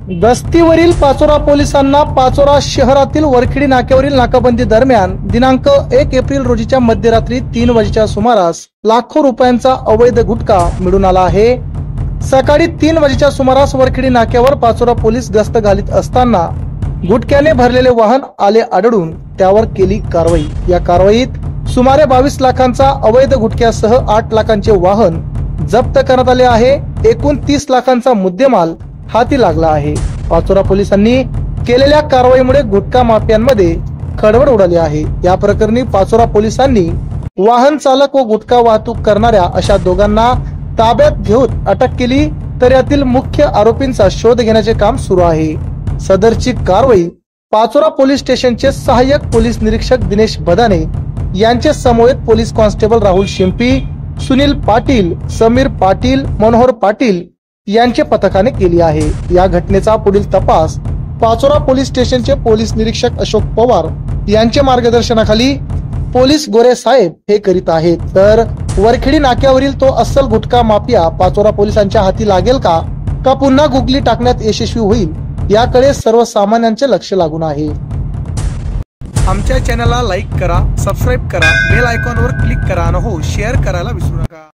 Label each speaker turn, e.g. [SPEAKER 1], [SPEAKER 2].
[SPEAKER 1] गस्तीवरील पाचोरा पोलिसांना पाचोरा शहरातील वरखेडी नाक्यावरील नाकाबंदी दरम्यान दिनांक 1 एप्रिल रोजीच्या मध्यरात्री 3 वाजेच्या सुमारास लाखो रुपयांचा अवैध गुटखा मिळून आला आहे। सकाळी 3 वाजेच्या सुमारास वरखेडी नाक्यावर पाचोरा पोलीस गस्त घालीत असताना गुटख्याने भरलेले वाहन आले आढळून त्यावर केली कारवाई। या कारवाईत सुमारे 22 लाखांचा अवैध गुटख्यासह 8 लाखांचे वाहन जप्त करण्यात आले आहे। एकूण 30 लाखांचा मुद्देमाल हाती लागला आहे। पाचोरा पोलिसांनी केलेल्या कारवाईमुळे गुटखा माफियांमध्ये खळबळ उडाली आहे। या प्रकरणी पाचोरा पोलिसांनी वाहन चालक व गुटखा वाहतूक करणाऱ्या अशा दोघांना ताब्यात घेऊन अटक केली, तर यातील मुख्य आरोपींचा शोध घेण्याचे काम सुरू आहे। सदरची कारवाई पाचोरा पोलीस स्टेशनचे सहाय्यक पोलीस निरीक्षक दिनेश बदाने यांचे समवेत पोलीस कॉन्स्टेबल राहुल शिंपी, सुनील पाटील, समीर पाटील, मनोहर पाटील यांचे पथकाने केली आहे। या घटनेचा पुढील तपास पाचोरा पोलीस स्टेशनचे पोलीस निरीक्षक अशोक पवार यांच्या मार्गदर्शनाखाली पोलीस गोरे साहेब हे करीत आहेत। तर वरखेडी नाक्यावरील तो अस्सल गुटखा माफिया पाचोरा पोलिसांच्या हाती लागेल का पुन्हा गुगली टाकण्यात यशस्वी होईल, याकडे सर्वसामान्यांचे लक्ष लागून आहे। आमच्या चॅनलला लाईक करा, सबस्क्राईब करा, बेल आयकॉनवर क्लिक करा आणि हो शेअर करायला विसरू नका।